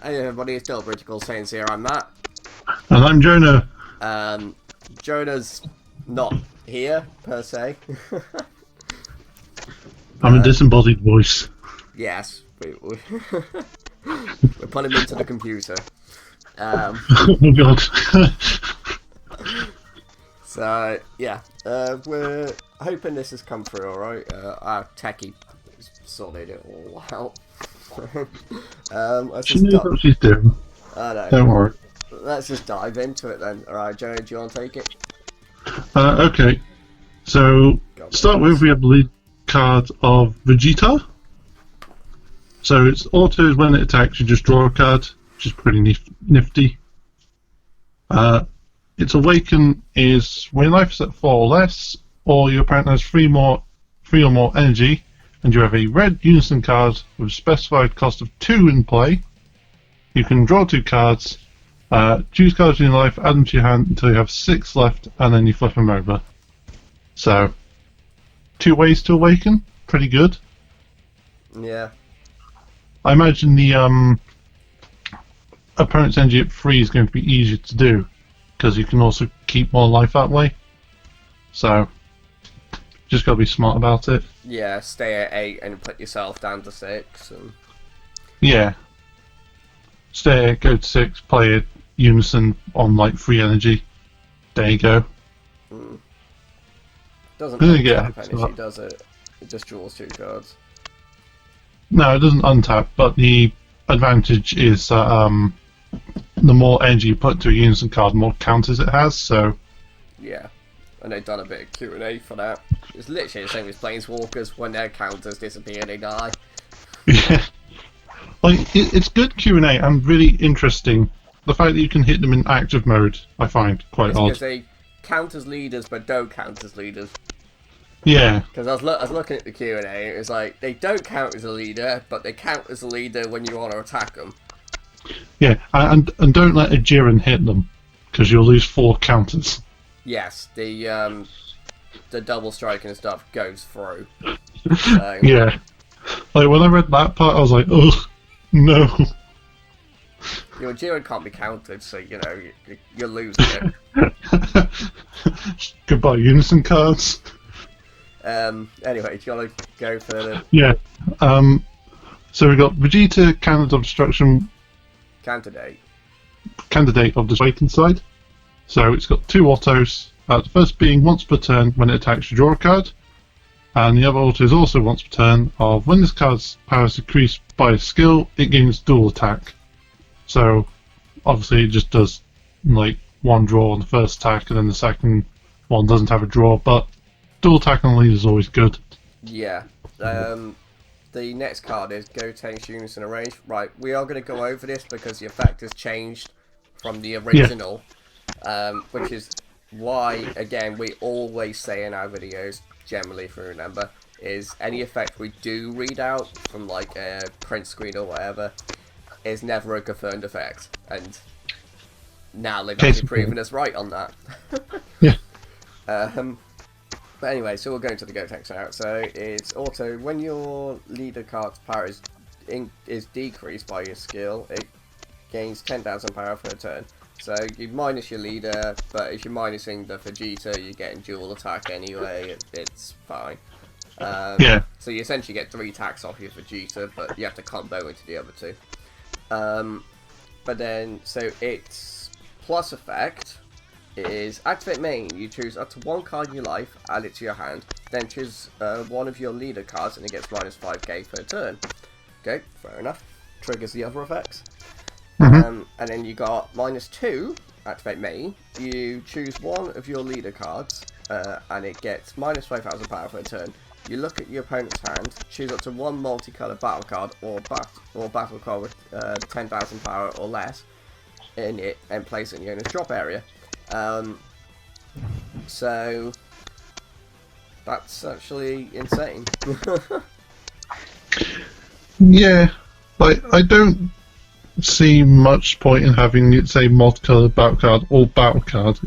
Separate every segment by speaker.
Speaker 1: Hey everybody, it's still Britical, Saiyans here, I'm Matt.
Speaker 2: And I'm Jonah.
Speaker 1: Jonah's not here, per se.
Speaker 2: I'm a disembodied voice.
Speaker 1: Yes, we put him into the computer.
Speaker 2: Oh god.
Speaker 1: So, yeah, we're hoping this has come through alright. Our techie sorted it all out. Let's
Speaker 2: She
Speaker 1: just
Speaker 2: knows what she's doing.
Speaker 1: I know.
Speaker 2: Don't worry.
Speaker 1: Let's just dive into it then. Alright, Jonah, do you want to take it?
Speaker 2: Okay. So,
Speaker 1: God,
Speaker 2: start with, we have the lead card of Vegeta. So, its autos when it attacks, you just draw a card, which is pretty nifty. Its awaken is when life is at 4 or less, or your opponent has 3 or more energy, and you have a red unison card with a specified cost of 2 in play. You can draw 2 cards, choose cards in your life, add them to your hand until you have 6 left, and then you flip them over. So, 2 ways to awaken, pretty good.
Speaker 1: Yeah.
Speaker 2: I imagine the opponent's energy at 3 is going to be easier to do, because you can also keep more life that way. So, just gotta be smart about it.
Speaker 1: Yeah, stay at 8 and put yourself down to 6. And...
Speaker 2: Yeah. Stay, go to 6, play a unison on like 3 energy. There you go.
Speaker 1: Doesn't
Speaker 2: Doesn't get
Speaker 1: untap
Speaker 2: it,
Speaker 1: energy, does it? It just draws 2 cards.
Speaker 2: No, it doesn't untap, but the advantage is that the more energy you put to a unison card, the more counters it has, so...
Speaker 1: Yeah, and they've done a bit of Q&A for that. It's literally the same as Planeswalkers. When their counters disappear, they die.
Speaker 2: Yeah. Like, it's good Q&A and really interesting. The fact that you can hit them in active mode, I find quite
Speaker 1: It's
Speaker 2: odd.
Speaker 1: because they count as leaders, but don't count as leaders.
Speaker 2: Yeah.
Speaker 1: Because I was looking at the Q&A, it was like, they don't count as a leader, but they count as a leader when you want to attack them.
Speaker 2: Yeah, and don't let a Jiren hit them, because you'll lose 4 counters.
Speaker 1: Yes, the double striking and stuff goes through. So,
Speaker 2: Yeah. Like, when I read that part, I was like, oh, no.
Speaker 1: your Jiren can't be countered, so, you know, you're losing it.
Speaker 2: Goodbye, unison cards.
Speaker 1: Anyway, do you want to go further?
Speaker 2: Yeah. So we got Vegeta, Candidate of Destruction,
Speaker 1: Candidate.
Speaker 2: Candidate of the Awakened side. So it's got 2 autos. The first being once per turn when it attacks, you draw a card. And the other auto is also once per turn of when this card's power is decreased by a skill, it gains dual attack. So obviously it just does like 1 draw on the first attack, and then the second one doesn't have a draw, but dual attack on the lead is always good.
Speaker 1: Yeah. The next card is Go Tanks Unison Arrange. Right, we are going to go over this because the effect has changed from the original, which is why, again, we always say in our videos, generally if we remember, is any effect we do read out from like a print screen or whatever is never a confirmed effect. And now they've actually proven us right on that.
Speaker 2: Yeah.
Speaker 1: But anyway, so we'll go into the Go Tanks now. So it's auto when your leader card's power is decreased by your skill, it gains 10,000 power for a turn. So you minus your leader, but if you're minusing the Vegeta, you're getting dual attack anyway. It's fine.
Speaker 2: Yeah.
Speaker 1: So you essentially get 3 attacks off your Vegeta, but you have to combo into the other 2. But then, so its plus effect is activate main. You choose up to 1 card in your life, add it to your hand, then choose one of your leader cards, and it gets minus 5k per turn. Okay, fair enough. Triggers the other effects. And then you got minus 2, activate main. You choose one of your leader cards, and it gets minus 5,000 power for a turn. You look at your opponent's hand, choose up to 1 multicolored battle card or battle card with 10,000 power or less in it, and place it in your owner's drop area. So that's actually insane.
Speaker 2: Yeah, like I don't see much point in having it say multicolored battle card or battle card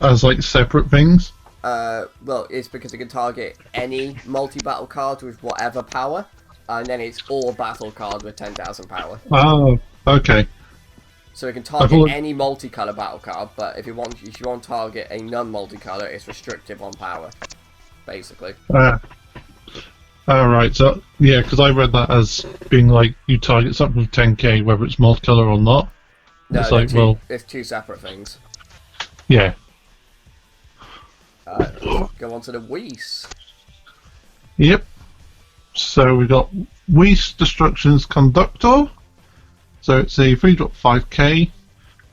Speaker 2: as like separate things.
Speaker 1: Well, it's because it can target any multi-battle card with whatever power, and then it's all battle card with 10,000 power.
Speaker 2: Oh, Okay.
Speaker 1: So it can target any multicolour battle card, but if you want to target a non-multicolour, it's restrictive on power, basically.
Speaker 2: Alright, so, yeah, because I read that as being like, you target something with 10k, whether it's multicolour or not.
Speaker 1: No,
Speaker 2: it's like,
Speaker 1: it's two separate things.
Speaker 2: Yeah.
Speaker 1: Let's go on to the Whis.
Speaker 2: Yep. So we got Whis Destruction's Conductor. So it's a 3-drop 5k.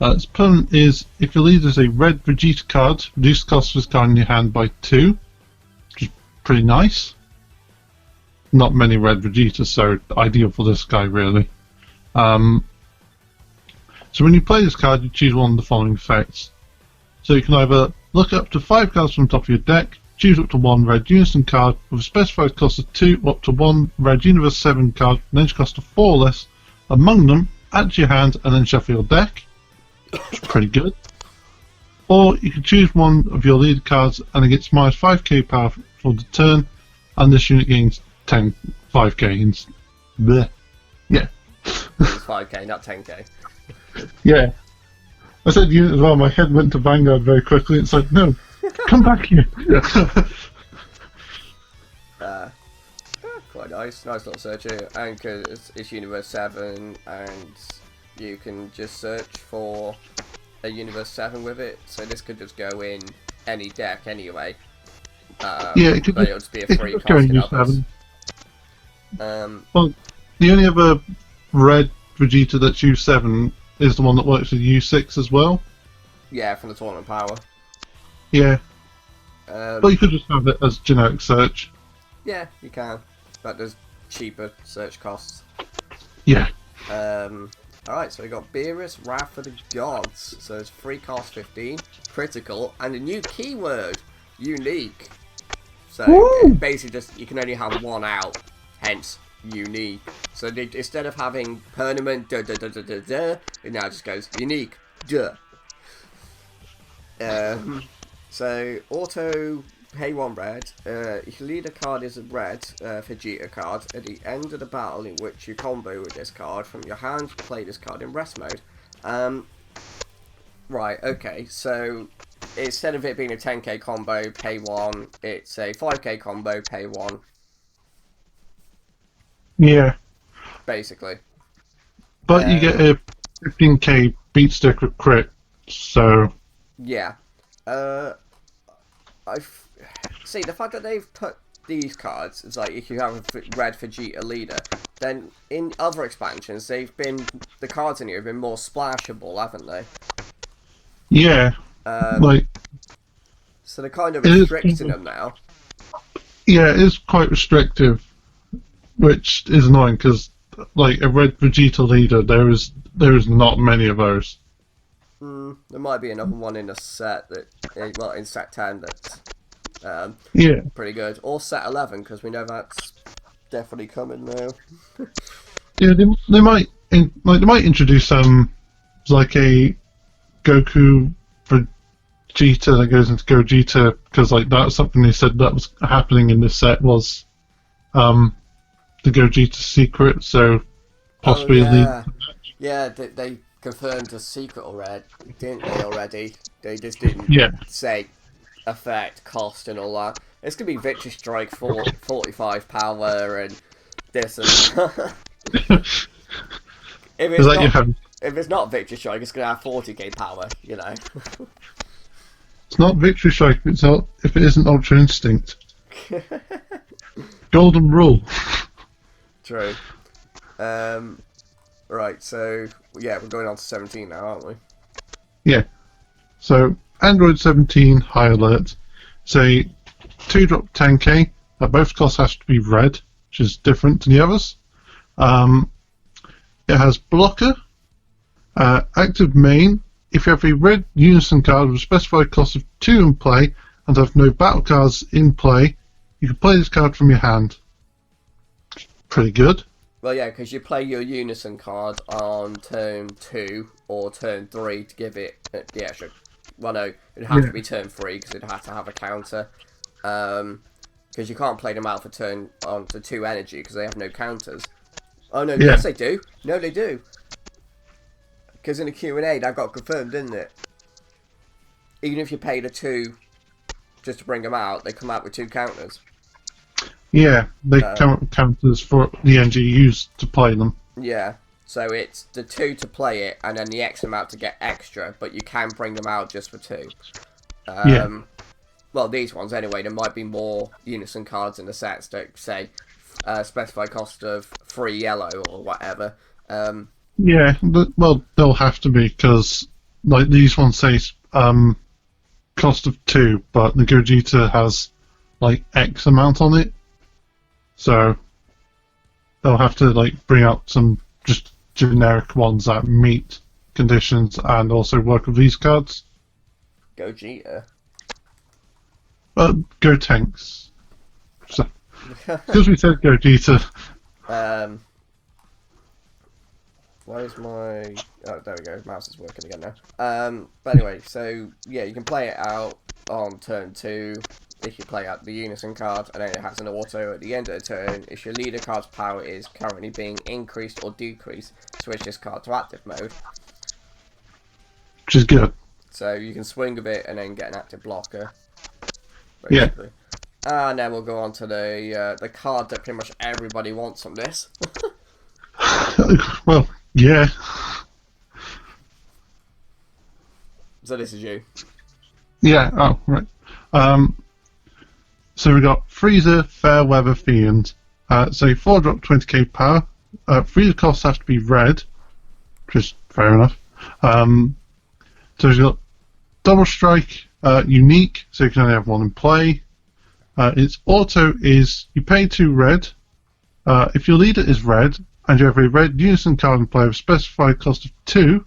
Speaker 2: Its permanent is, if your leader is a red Vegeta card, reduce the cost of this card in your hand by 2. Which is pretty nice. Not many red Vegetas, so ideal for this guy, really. So when you play this card, you choose one of the following effects. So you can either look up to 5 cards from the top of your deck, choose up to 1 red Unison card with a specified cost of 2 up to 1 red Universe 7 card, and then cost of 4 less among them, add to your hand, and then shuffle your deck. Which is pretty good. Or you can choose one of your leader cards and it gets minus 5k power for the turn, and this unit gains 5k. Bleh. Yeah.
Speaker 1: It's 5k, not 10k.
Speaker 2: Yeah. I said unit as well, my head went to Vanguard very quickly. It's like, no, come back here.
Speaker 1: Quite nice little searcher. And because it's Universe 7, and you can just search for a Universe 7 with it, so this could just go in any deck anyway.
Speaker 2: Yeah, it could
Speaker 1: but it'll just be a free cost in others.
Speaker 2: Well, the only other red Vegeta that's U7 is the one that works with U6 as well.
Speaker 1: Yeah, from the tournament power.
Speaker 2: Yeah. But you could just have it as generic search.
Speaker 1: Yeah, you can. But there's cheaper search costs.
Speaker 2: Yeah.
Speaker 1: Alright, so we got Beerus, Wrath of the Gods. So it's free cost 15, critical, and a new keyword, unique. So basically just, you can only have one out, hence unique. So instead of having permanent it now just goes unique duh. So auto pay 1 red. If your leader card is a red Vegeta card, at the end of the battle in which you combo with this card from your hand, play this card in rest mode. Right, okay, so instead of it being a 10k combo, pay 1, it's a 5k combo, pay 1.
Speaker 2: Yeah.
Speaker 1: Basically.
Speaker 2: But you get a 15k beat stick with crit, so...
Speaker 1: Yeah. See, the fact that they've put these cards, it's like if you have a red Vegeta leader, then in other expansions, the cards in here have been more splashable, haven't they?
Speaker 2: Yeah.
Speaker 1: So they're kind of restricting them now.
Speaker 2: Yeah, it is quite restrictive, which is annoying because, like, a red Vegeta leader, there is not many of those.
Speaker 1: There might be another one in a set in set 10 that's pretty good, or set 11 because we know that's definitely coming now.
Speaker 2: Yeah, they might introduce like a Goku Vegeta that goes into Gogeta, because like that's something they said that was happening in this set was the Gogeta secret, so possibly
Speaker 1: yeah, they confirmed the secret already, didn't they? Already, they just didn't say effect, cost, and all that. It's gonna be Victory Strike for 45 power and this and if it's not Victory Strike, it's gonna have 40k power, you know.
Speaker 2: It's not Victory Strike if it isn't Ultra Instinct. Golden rule.
Speaker 1: True. Right, so yeah, we're going on to 17 now, aren't we?
Speaker 2: Yeah. So Android 17 High Alert. Say 2-drop 10k. Both costs has to be red, which is different to the others. It has blocker, active main. If you have a red Unison card with a specified cost of 2 in play and have no battle cards in play, you can play this card from your hand. Pretty good.
Speaker 1: Well, yeah, because you play your Unison card on turn 2 or turn 3 to give it the extra. Well, no, it'd have to be turn 3 because it'd have to have a counter. Because you can't play them out for turn onto 2 energy because they have no counters. Oh no, yes they do. No, they do. Because in the Q&A, that got confirmed, didn't it? Even if you paid a 2 just to bring them out, they come out with 2 counters.
Speaker 2: Yeah, they come up with counters for the NG used to play them.
Speaker 1: Yeah, so it's the 2 to play it, and then the X amount to get extra, but you can bring them out just for 2.
Speaker 2: Yeah.
Speaker 1: Well, these ones anyway, there might be more Unison cards in the sets that say specified cost of 3 yellow or whatever.
Speaker 2: Yeah, well, they'll have to be, because like these ones say cost of 2, but the Gogeta has like X amount on it. So they'll have to like bring out some just generic ones that meet conditions and also work with these cards.
Speaker 1: Gogeta.
Speaker 2: Go Tanks. So, because we said Gogeta.
Speaker 1: Why is my... Oh, there we go. Mouse is working again now. But anyway, so yeah, you can play it out on turn 2 if you play out the Unison card, and then it has an auto at the end of the turn. If your leader card's power is currently being increased or decreased, switch this card to active mode.
Speaker 2: Which is good.
Speaker 1: So you can swing a bit and then get an active blocker.
Speaker 2: Basically.
Speaker 1: Yeah. And then we'll go on to the card that pretty much everybody wants on this.
Speaker 2: Well, yeah.
Speaker 1: So this is you.
Speaker 2: Yeah, oh, right. So we got Freezer, Fairweather, Fiend. So 4-drop 20k power. Freezer costs have to be red, which is fair enough. So we've got Double Strike, unique, so you can only have one in play. Its auto is you pay 2 red. If your leader is red, and you have a red Unison card in play with a specified cost of 2,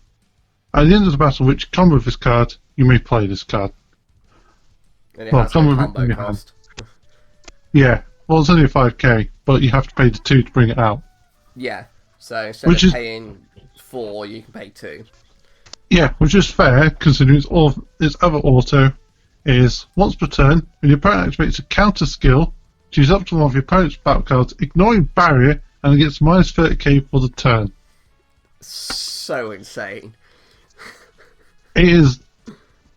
Speaker 2: at the end of the battle which combo with this card, you may play this card.
Speaker 1: And it has no combo cost.
Speaker 2: Yeah, well it's only a 5k, but you have to pay the 2 to bring it out.
Speaker 1: Yeah, so instead of paying 4, you can pay 2.
Speaker 2: Yeah, which is fair, considering its other auto is, once per turn, when your opponent activates a counter skill, choose up to one of your opponent's battle cards, ignoring barrier, and it gets minus 30k for the turn.
Speaker 1: So insane.
Speaker 2: It is,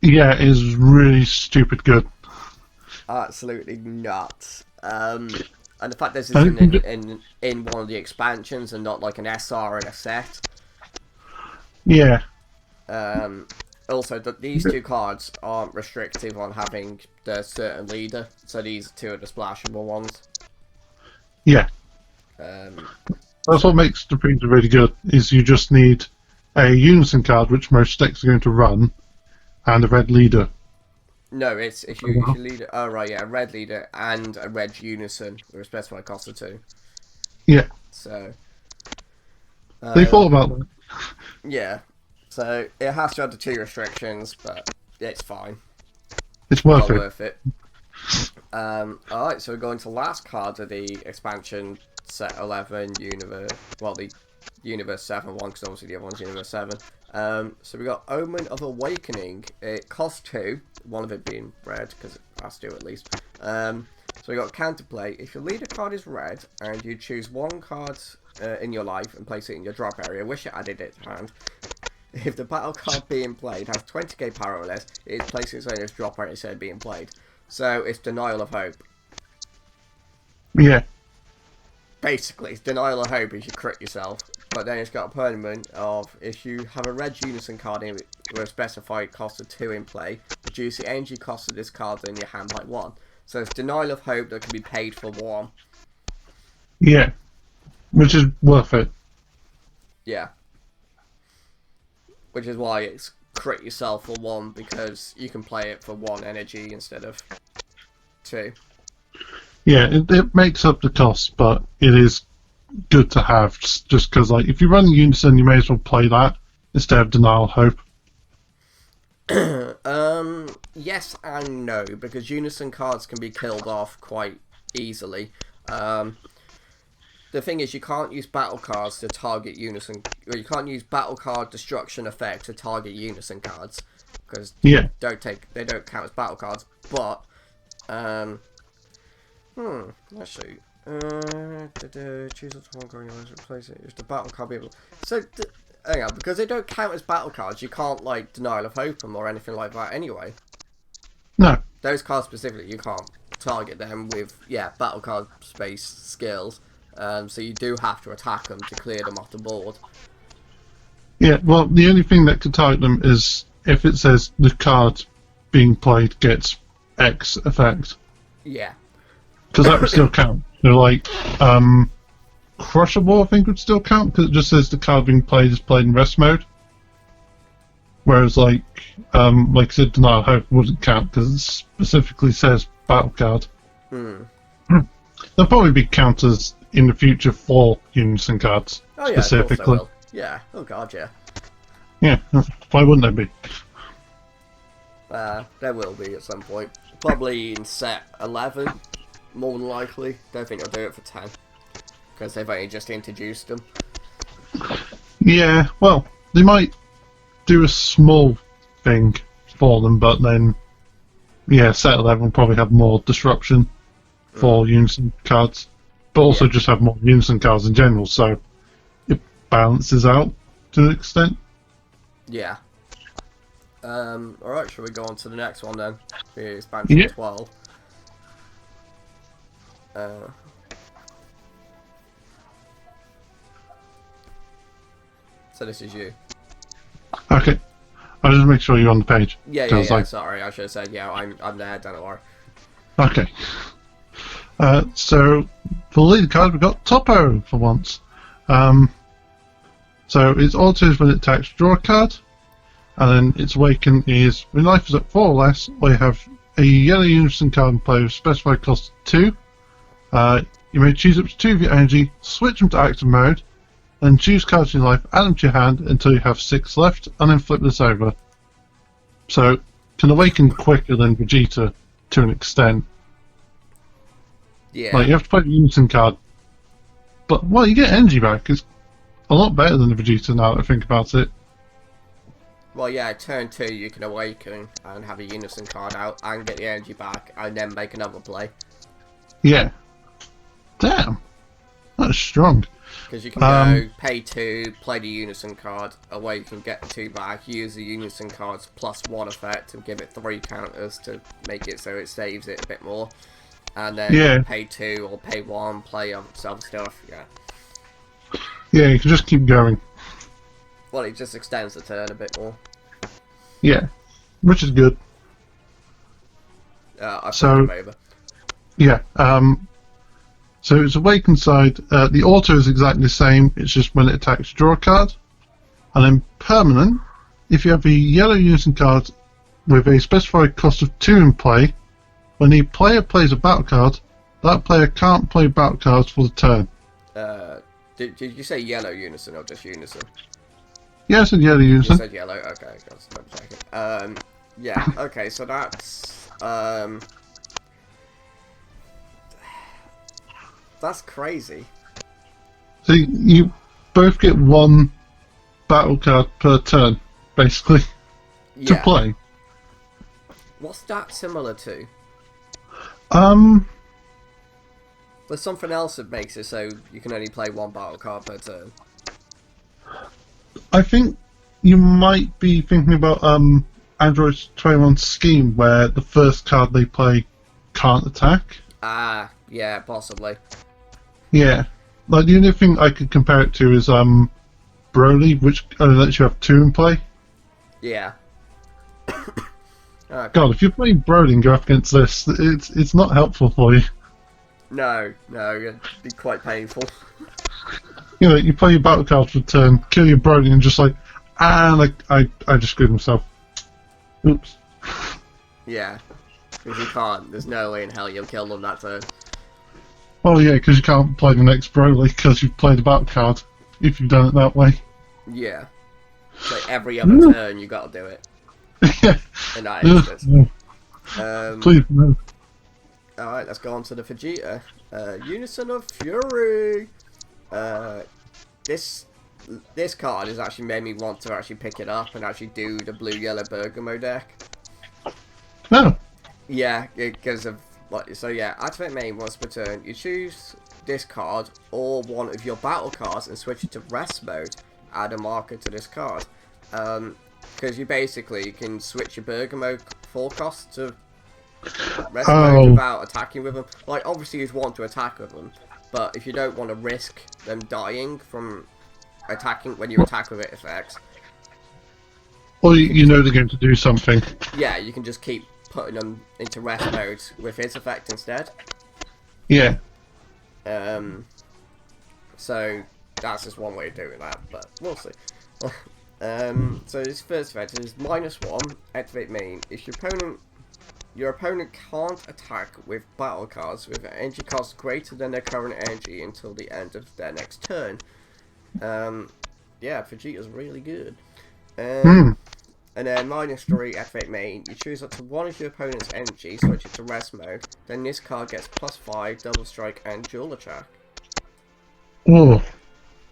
Speaker 2: yeah, it is really stupid good.
Speaker 1: Absolutely nuts. And the fact this is in one of the expansions and not like an SR in a set.
Speaker 2: Yeah.
Speaker 1: Also, these 2 cards aren't restrictive on having the certain leader, so these 2 are the splashable ones.
Speaker 2: Yeah. That's what makes the Freezer really good, is you just need a Unison card, which most decks are going to run, and a red leader.
Speaker 1: No, it's if you leader. Oh right, yeah, a red leader and a red Unison with a specified cost of 2.
Speaker 2: Yeah.
Speaker 1: So
Speaker 2: they thought about that.
Speaker 1: Yeah. So it has to have the 2 restrictions, but it's fine.
Speaker 2: It's worth
Speaker 1: it. Alright, so we're going to the last card of the expansion set 11 Universe. Well, the Universe 7 one, because obviously the other one's Universe 7. So we got Omen of Awakening. It costs 2, one of it being red, because it has to at least. So we got Counterplay. If your leader card is red, and you choose 1 card in your life and place it in your drop area, wish it added it to hand. If the battle card being played has 20k power or less, it is placing its own as drop area instead of being played. So it's Denial of Hope.
Speaker 2: Yeah.
Speaker 1: Basically, it's Denial of Hope if you crit yourself. But then it's got a permanent of, if you have a red Unison card in with a specified cost of 2 in play, reduce the energy cost of this card in your hand by 1. So it's Denial of Hope that can be paid for 1.
Speaker 2: Yeah. Which is worth it.
Speaker 1: Yeah. Which is why it's crit yourself for 1, because you can play it for 1 energy instead of 2.
Speaker 2: Yeah, it makes up the cost, but it is good to have, just because, like, if you run Unison, you may as well play that instead of Denial Hope.
Speaker 1: Yes and no, because Unison cards can be killed off quite easily. The thing is, you can't use battle cards to target Unison, or you can't use battle card destruction effect to target Unison cards, because they don't count as battle cards. But let's see. Choose one card you want to replace it. If the battle card be able. So hang on, because they don't count as battle cards, you can't, like, Denial of Hope them or anything like that anyway.
Speaker 2: No.
Speaker 1: Those cards specifically, you can't target them with, battle card space skills. So you do have to attack them to clear them off the board.
Speaker 2: Yeah, well, the only thing that could target them is if it says the card being played gets X effect.
Speaker 1: Yeah.
Speaker 2: Because that would still count. They're like, Crushable, I think, would still count, because it just says the card being played is played in rest mode. Whereas, like I said, Denial of Hope wouldn't count, because it specifically says battle card. There'll probably be counters in the future for Unison cards, specifically.
Speaker 1: Of course there will. Yeah, oh god, yeah.
Speaker 2: Yeah, why wouldn't there be?
Speaker 1: There will be at some point. Probably in set 11, more than likely. Don't think they'll do it for 10. Because they've only just introduced them.
Speaker 2: Yeah, well, they might do a small thing for them, but then, set 11 will probably have more disruption for Unison cards. But also just have more Unison cards in general, so it balances out to an extent.
Speaker 1: Yeah. Alright, shall we go on to the next one then? The expansion 12. So this is you.
Speaker 2: Okay. I'll just make sure you're on the page.
Speaker 1: Yeah, sorry, I should have said, I'm there, don't worry.
Speaker 2: Okay. So, for the leader card, we've got Topo for once. So, its autos when it attacks, draw a card. And then its awaken is, when life is at 4 or less, or you have a yellow unison card in play with specified cost 2. You may choose up to 2 of your energy, switch them to active mode, then choose cards in life, add them to your hand until you have 6 left, and then flip this over. So, can awaken quicker than Vegeta to an extent.
Speaker 1: Yeah.
Speaker 2: Like, you have to play the Unison card. But, well, you get energy back. It's a lot better than the Vegeta now that I think about it.
Speaker 1: Well, yeah, turn 2 you can awaken and have a Unison card out and get the energy back and then make another play.
Speaker 2: Yeah. Damn. That's strong.
Speaker 1: Because you can go, pay 2, play the Unison card, awaken, get the 2 back, use the Unison card's +1 effect and give it 3 counters to make it so it saves it a bit more. And then pay 2 or pay 1, play other stuff,
Speaker 2: Yeah, you can just keep going.
Speaker 1: Well, it just extends the turn a bit more.
Speaker 2: Yeah, which is good.
Speaker 1: I flipped him over.
Speaker 2: Yeah, so it's awakened side. The auto is exactly the same, it's just when it attacks, draw a card. And then permanent, if you have a yellow unison card with a specified cost of 2 in play, when the player plays a battle card, that player can't play battle cards for the turn.
Speaker 1: Did you say yellow unison or just unison?
Speaker 2: Yeah, I said yellow unison.
Speaker 1: You said yellow, okay, let's check it. Yeah, okay, so that's crazy.
Speaker 2: So you both get 1 battle card per turn, basically, to play.
Speaker 1: What's that similar to? There's something else that makes it so you can only play 1 battle card per turn.
Speaker 2: I think you might be thinking about Android 21's scheme, where the first card they play can't attack.
Speaker 1: Ah, yeah, possibly.
Speaker 2: Yeah. Like, the only thing I could compare it to is Broly, which only lets you have 2 in play.
Speaker 1: Yeah. Okay.
Speaker 2: God, if you're playing Broly and go up against this, it's not helpful for you.
Speaker 1: No, it'd be quite painful.
Speaker 2: You know, you play your battle card for a turn, kill your Broly, and just like, I just screwed myself. Oops.
Speaker 1: Yeah, because you can't. There's no way in hell you'll kill them that turn.
Speaker 2: Well, yeah, because you can't play the next Broly because you've played a battle card if you've done it that way.
Speaker 1: Yeah. So every other turn you gotta do it.
Speaker 2: Yeah.
Speaker 1: In that instance.
Speaker 2: Please, no.
Speaker 1: Alright, let's go on to the Vegeta. Unison of Fury! This card has actually made me want to actually pick it up and actually do the blue-yellow Bergamo deck.
Speaker 2: No.
Speaker 1: Yeah, because of... So yeah, activate main once per turn. You choose this card or one of your battle cards and switch it to rest mode. add a marker to this card. Because you can switch your burger mode full cost to rest mode without attacking with them. Like, obviously you'd want to attack with them, but if you don't want to risk them dying from attacking when you attack with it effects.
Speaker 2: Or you know they're going to do something.
Speaker 1: Yeah, you can just keep putting them into rest mode with his effect instead.
Speaker 2: Yeah.
Speaker 1: So that's just one way of doing that, but we'll see. So his first effect is -1, activate main. If your opponent can't attack with battle cards with an energy cost greater than their current energy until the end of their next turn. Yeah, Vegeta's really good. And then -3, activate main. You choose up to one of your opponent's energy, switch it to rest mode. Then this card gets +5, double strike, and dual attack.
Speaker 2: Oh,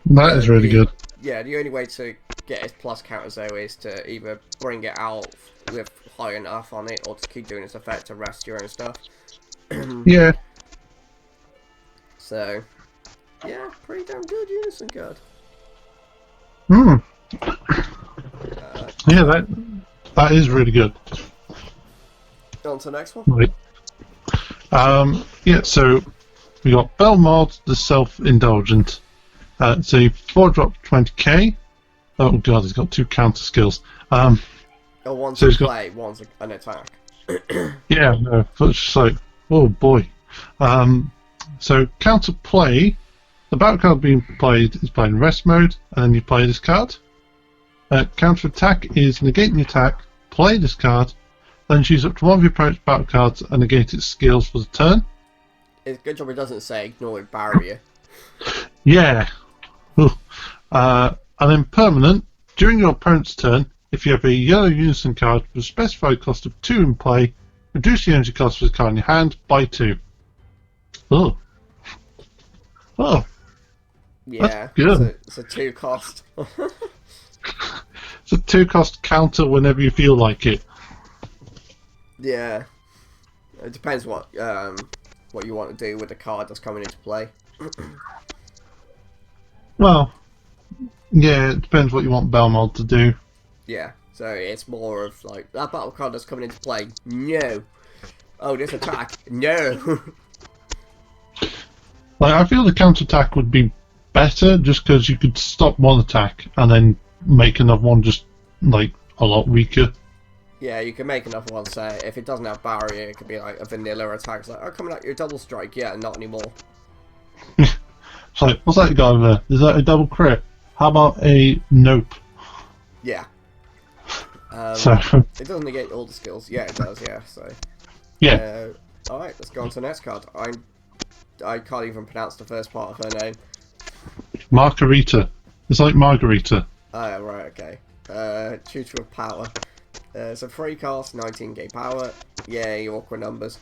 Speaker 2: that is really good.
Speaker 1: Yeah, the only way to get his plus counters though is to either bring it out with high enough on it, or to keep doing its effect to rest your own stuff.
Speaker 2: Yeah.
Speaker 1: So, yeah, pretty damn good unison card.
Speaker 2: Yeah, that is really good.
Speaker 1: On to the next one.
Speaker 2: Right. Yeah, so we got Belmod the Self-Indulgent. It's a 4-drop 20k. Oh god, he's got 2 counter skills.
Speaker 1: One's
Speaker 2: so
Speaker 1: a play, one's an attack.
Speaker 2: Yeah, no, it's just like, oh boy. So counter play, the battle card being played is played in rest mode, and then you play this card. Counter attack is negate the attack, play this card, then choose up to one of your opponent's battle cards and negate its skills for the turn.
Speaker 1: It's a good job it doesn't say ignore barrier.
Speaker 2: Yeah. And then permanent, during your opponent's turn, if you have a yellow unison card with a specified cost of 2 in play, reduce the energy cost for the card in your hand by 2. Oh. Oh.
Speaker 1: Yeah,
Speaker 2: that's good.
Speaker 1: It's a 2 cost.
Speaker 2: It's a 2 cost counter whenever you feel like it.
Speaker 1: Yeah. It depends what you want to do with the card that's coming into play.
Speaker 2: Well, yeah, it depends what you want Belmod to do.
Speaker 1: Yeah, so it's more of like, that battle card that's coming into play, no. Oh, this attack, no.
Speaker 2: Like, I feel the counter attack would be better just because you could stop one attack and then make another one just like a lot weaker.
Speaker 1: Yeah, you can make another one say if it doesn't have barrier, it could be like a vanilla attack. It's like, oh, coming at you, double strike. Yeah, not anymore.
Speaker 2: It's like, what's that guy over there? Is that a double crit? How about a nope?
Speaker 1: Yeah.
Speaker 2: So
Speaker 1: it doesn't negate all the skills. Yeah, it does. Yeah. So.
Speaker 2: Yeah.
Speaker 1: All right, let's go on to the next card. I can't even pronounce the first part of her name.
Speaker 2: Margarita. It's like Margarita.
Speaker 1: Oh, right. Okay. Tutor of Power. So 3 cost, 19k power. Yay, awkward numbers.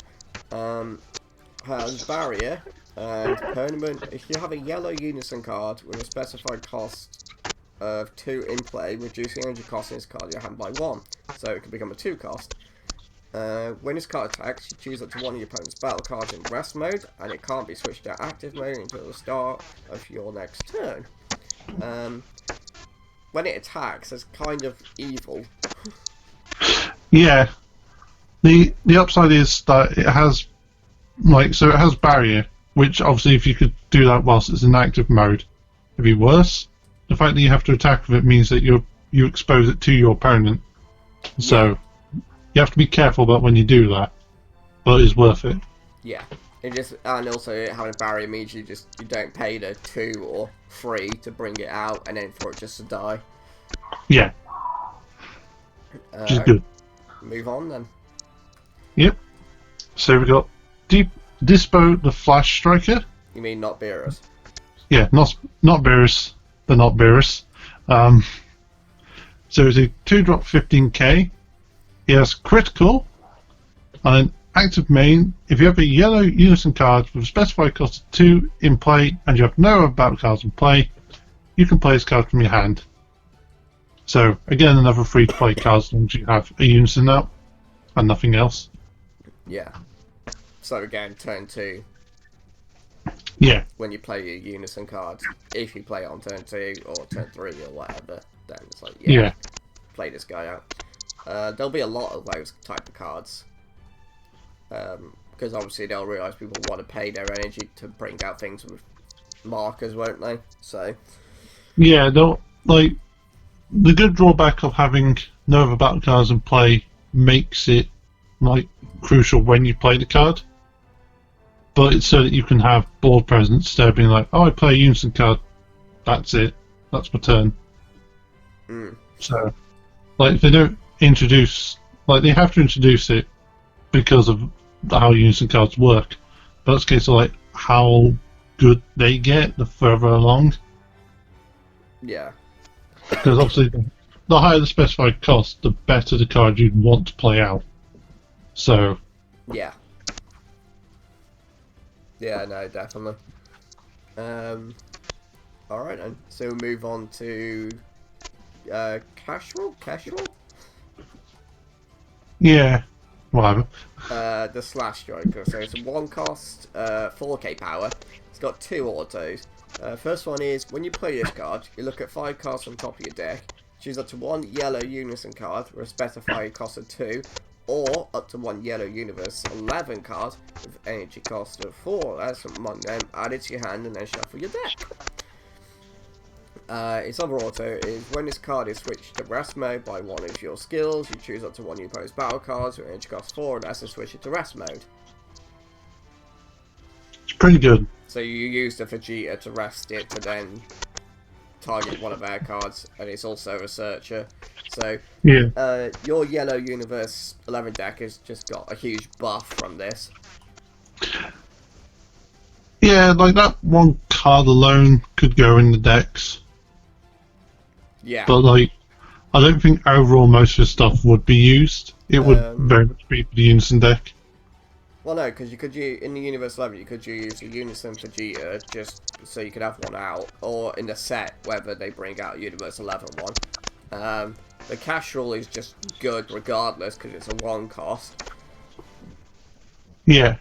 Speaker 1: Has barrier and permanent. If you have a yellow unison card with a specified cost of 2 in play, reduce the energy cost in this card in your hand by 1. So it can become a 2 cost. When this card attacks, you choose up to one of your opponent's battle cards in rest mode, and it can't be switched to active mode until the start of your next turn. When it attacks, it's kind of evil.
Speaker 2: Yeah. The upside is that it has it has barrier, which obviously if you could do that whilst it's in active mode, it'd be worse. The fact that you have to attack with it means that you expose it to your opponent. So you have to be careful about when you do that. But it's worth it.
Speaker 1: Yeah. And also having a barrier means you don't pay the 2 or 3 to bring it out and then for it just to die.
Speaker 2: Yeah. Which is good.
Speaker 1: Move on then.
Speaker 2: Yep. So we got Dispo the Flash Striker.
Speaker 1: You mean not Beerus?
Speaker 2: Yeah, not Beerus, but not Beerus. So it's a 2-drop 15k. He has critical, and then active main. If you have a yellow unison card with a specified cost of 2 in play, and you have no other battle cards in play, you can play this card from your hand. So again, another free-to-play card as long as you have a unison out and nothing else.
Speaker 1: Yeah. So again, turn 2.
Speaker 2: Yeah.
Speaker 1: when you play your unison cards. If you play it on turn 2 or turn 3 or whatever, then it's like, yeah. Play this guy out. There'll be a lot of those type of cards. Because obviously they'll realise people want to pay their energy to bring out things with markers, won't they? So.
Speaker 2: Yeah, they'll, like, the good drawback of having no other battle cards in play makes it, like, crucial when you play the card. But it's so that you can have board presence instead of being like, oh, I play a unison card, that's it, that's my turn. So, like, if they don't introduce, like, they have to introduce it because of how unison cards work. But it's a case of, like, how good they get the further along.
Speaker 1: Yeah.
Speaker 2: Because obviously, the higher the specified cost, the better the card you'd want to play out. So.
Speaker 1: Yeah. Yeah, no, definitely. Alright then. So we'll move on to Casual?
Speaker 2: Yeah. Whatever.
Speaker 1: The Slash Striker. So it's a 1 cost, 4k power. It's got 2 autos. First one is, when you play this card, you look at 5 cards on top of your deck, choose up to 1 yellow unison card with a specified cost of 2, or up to 1 yellow universe 11 card with energy cost of 4 as among them, add it to your hand and then shuffle your deck. Its other auto is, when this card is switched to rest mode by one of your skills, you choose up to 1 opposed battle cards with energy cost 4 and that's to switch it to rest mode.
Speaker 2: It's pretty good.
Speaker 1: So you use the Vegeta to rest it to then target one of their cards, and it's also a searcher. So
Speaker 2: yeah.
Speaker 1: Your yellow universe 11 deck has just got a huge buff from this.
Speaker 2: Yeah, like that one card alone could go in the decks.
Speaker 1: Yeah.
Speaker 2: But like, I don't think overall most of the stuff would be used. It would very much be for the Unison deck.
Speaker 1: Well, no, because you could use, in the Universe 11, you could use a Unison Vegeta just so you could have one out, or in the set, whether they bring out a Universe 11 one. The cash rule is just good regardless, because it's a 1 cost.
Speaker 2: Yeah.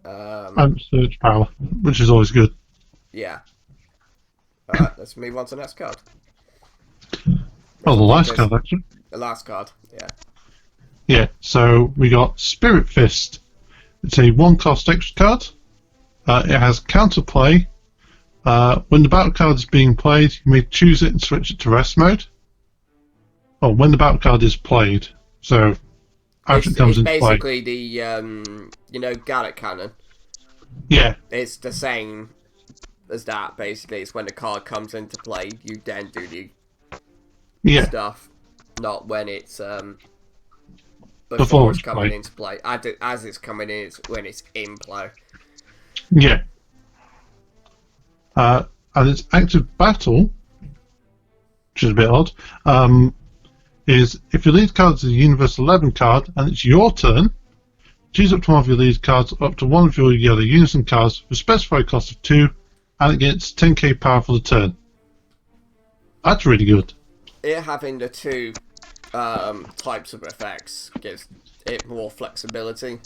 Speaker 2: And search power, which is always good.
Speaker 1: Yeah. Alright, let's move on to the next card.
Speaker 2: Oh, the last card, actually.
Speaker 1: The last card, yeah.
Speaker 2: Yeah, so we got Spirit Fist. It's a 1 cost extra card. It has counterplay. When the battle card is being played, you may choose it and switch it to rest mode. Oh, when the battle card is played. So, after it comes into play.
Speaker 1: It's basically the, you know, Gallic Cannon.
Speaker 2: Yeah.
Speaker 1: It's the same as that, basically. It's when the card comes into play, you then do the stuff. Not when it's, before it's coming into play. As it's coming in, it's when it's in play.
Speaker 2: Yeah. And its active battle, which is a bit odd, is if your lead card is a Universe 11 card and it's your turn, choose up to 1 of your lead cards, up to 1 of your yellow Unison cards with a specified cost of 2, and it gets 10k power for the turn. That's really good.
Speaker 1: It having the 2 types of effects gives it more flexibility.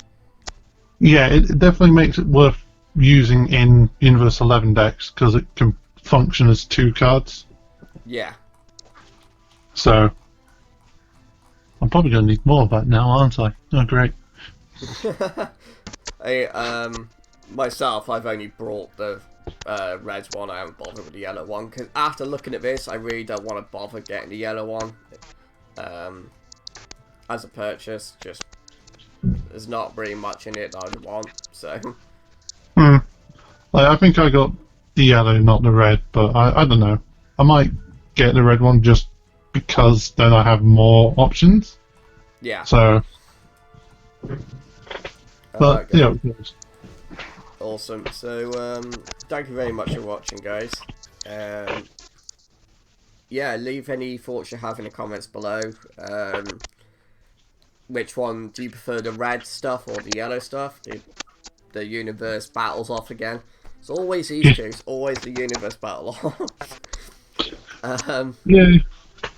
Speaker 2: Yeah, it definitely makes it worth using in Universe 11 decks because it can function as 2 cards.
Speaker 1: Yeah.
Speaker 2: So, I'm probably going to need more of that now, aren't I? Oh, great.
Speaker 1: Myself, I've only brought the red one. I haven't bothered with the yellow one because after looking at this, I really don't want to bother getting the yellow one. As a purchase, just there's not really much in it that I'd want, so.
Speaker 2: Like, I think I got the yellow, not the red, but I don't know. I might get the red one just because then I have more options.
Speaker 1: Yeah.
Speaker 2: So. But, yeah.
Speaker 1: Awesome. So, thank you very much for watching, guys. Yeah, leave any thoughts you have in the comments below. Which one do you prefer, the red stuff or the yellow stuff? The universe battles off again. It's always these two. It's always the universe battle off.
Speaker 2: Yeah.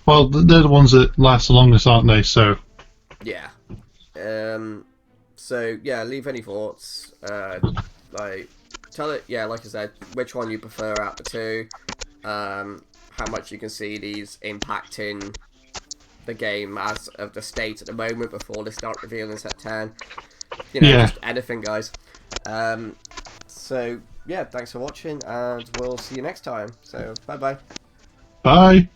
Speaker 2: Well, they're the ones that last the longest, aren't they? So.
Speaker 1: Yeah. So yeah, leave any thoughts. Like, tell it, yeah, like I said, which one you prefer out the two, how much you can see these impacting the game as of the state at the moment before they start revealing set 10. You know,
Speaker 2: Yeah.
Speaker 1: just anything, guys. So, yeah, thanks for watching, and we'll see you next time. So, bye-bye.
Speaker 2: Bye.